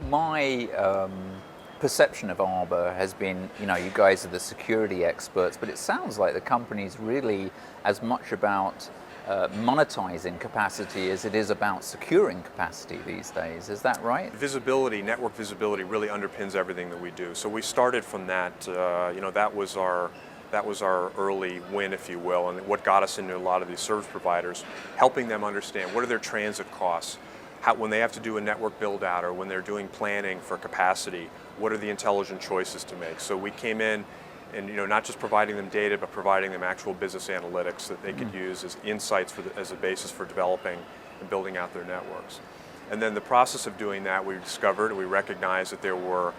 My perception of Arbor has been, you guys are the security experts, but it sounds like the company's really as much about monetizing capacity as it is about securing capacity these days. Is that right? Visibility, network visibility really underpins everything that we do. So we started from that, that was our early win, if you will, and what got us into a lot of these service providers, helping them understand what are their transit costs, when they have to do a network build out or when they're doing planning for capacity, what are the intelligent choices to make. So we came in and not just providing them data, but providing them actual business analytics that they could use as insights as a basis for developing and building out their networks. And then the process of doing that, we discovered and we recognized that there were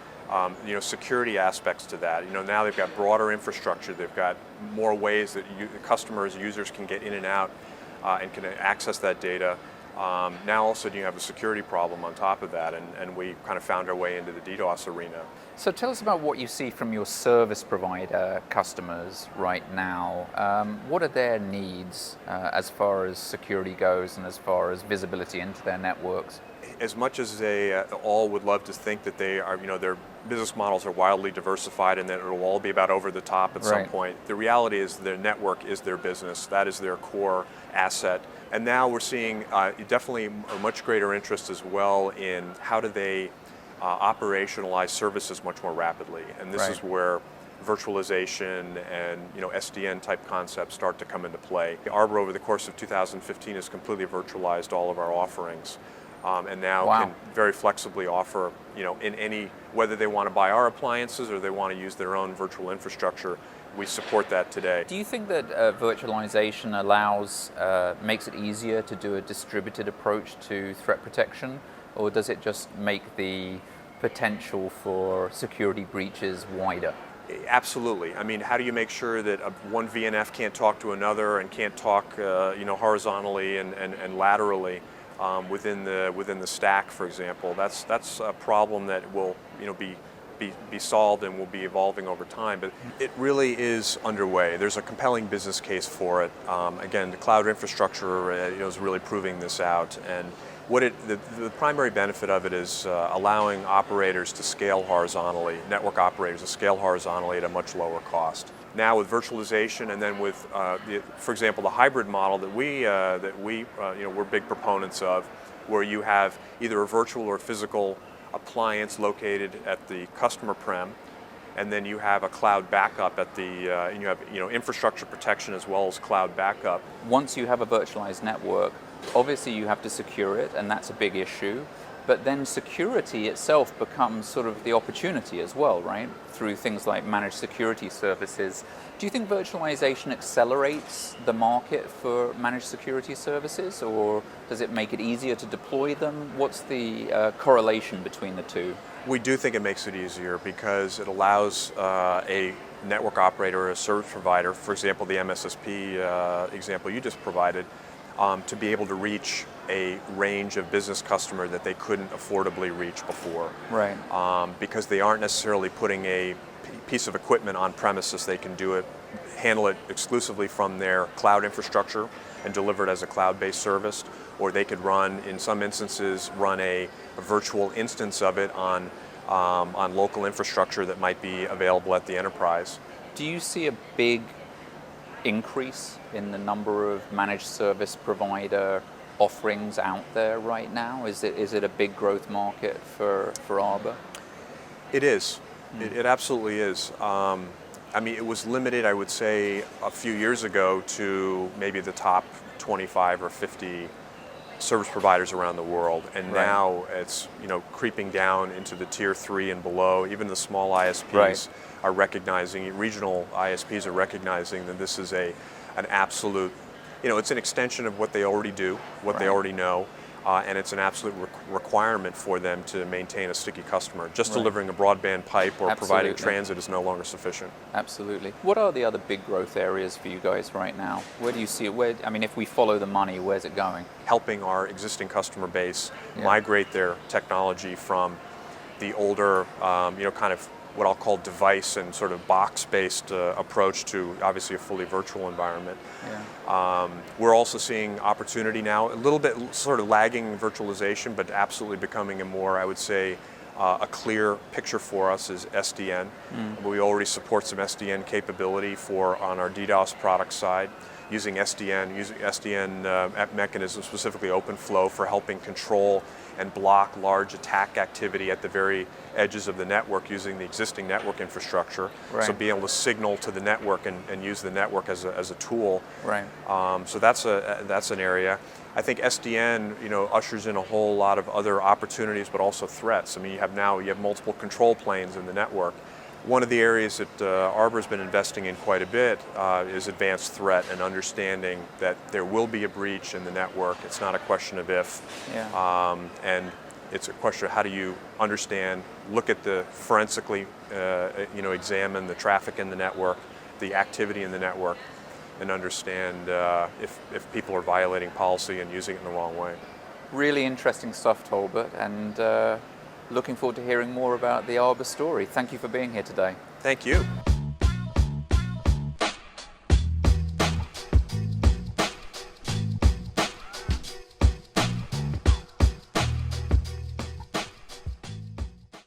security aspects to that. Now they've got broader infrastructure, they've got more ways that customers, users can get in and out and can access that data. Now also you have a security problem on top of that, and we kind of found our way into the DDoS arena. So tell us about what you see from your service provider customers right now. What are their needs as far as security goes and as far as visibility into their networks? As much as they all would love to think that they are, their business models are wildly diversified and that it will all be about over the top at some point, the reality is their network is their business. That is their core asset. And now we're seeing definitely a much greater interest as well in how do they operationalize services much more rapidly. And this is where virtualization and SDN type concepts start to come into play. Arbor over the course of 2015 has completely virtualized all of our offerings. And now can very flexibly offer, in any, whether they want to buy our appliances or they want to use their own virtual infrastructure, we support that today. Do you think that virtualization makes it easier to do a distributed approach to threat protection, or does it just make the potential for security breaches wider? Absolutely. I mean, how do you make sure that one VNF can't talk to another and can't talk, horizontally and laterally? Within the stack, for example, that's a problem that will be solved and will be evolving over time. But it really is underway. There's a compelling business case for it. Again, the cloud infrastructure is really proving this out. And the primary benefit of it is allowing operators to scale horozontally, network operators to scale horizontally at a much lower cost. Now with virtualization, and then with, for example, the hybrid model that we're big proponents of, where you have either a virtual or physical appliance located at the customer prem, and then you have a cloud backup at the, and you have infrastructure protection as well as cloud backup. Once you have a virtualized network, obviously you have to secure it, and that's a big issue. But then security itself becomes sort of the opportunity as well, right? Through things like managed security services. Do you think virtualization accelerates the market for managed security services, or does it make it easier to deploy them? What's the correlation between the two? We do think it makes it easier because it allows a network operator or a service provider, for example, the MSSP example you just provided, to be able to reach a range of business customer that they couldn't affordably reach before. Right. Because they aren't necessarily putting a piece of equipment on premises. They can handle it exclusively from their cloud infrastructure and deliver it as a cloud-based service, or they could in some instances, run a virtual instance of it on local infrastructure that might be available at the enterprise. Do you see a big increase in the number of managed service provider offerings out there right now? Is it a big growth market for Arbor? It is. It absolutely is. I mean, it was limited, I would say, a few years ago to maybe the top 25 or 50 service providers around the world, and now it's creeping down into the tier 3 and below. Even the small ISPs are recognizing, regional ISPs are recognizing that this is an absolute, it's an extension of what they already do, what they already know, and it's an absolute requirement for them to maintain a sticky customer. Just delivering a broadband pipe or providing transit is no longer sufficient. Absolutely. What are the other big growth areas for you guys right now? Where do you see it? If we follow the money, where's it going? Helping our existing customer base migrate their technology from the older, kind of what I'll call device and sort of box-based approach to obviously a fully virtual environment. We're also seeing opportunity now, a little bit sort of lagging virtualization, but absolutely becoming a more, I would say, a clear picture for us is SDN. We already support some SDN capability on our DDoS product side, using SDN mechanisms, specifically OpenFlow, for helping control and block large attack activity at the very edges of the network using the existing network infrastructure. Right. So being able to signal to the network and use the network as a tool. Right. So that's an area. I think SDN, ushers in a whole lot of other opportunities, but also threats. I mean, you have multiple control planes in the network. One of the areas that Arbor's been investing in quite a bit is advanced threat and understanding that there will be a breach in the network. It's not a question of if, and it's a question of how do you understand, look at the forensically, examine the traffic in the network, the activity in the network, and understand if people are violating policy and using it in the wrong way. Really interesting stuff, Talbot, and looking forward to hearing more about the Arbor story. Thank you for being here today. Thank you.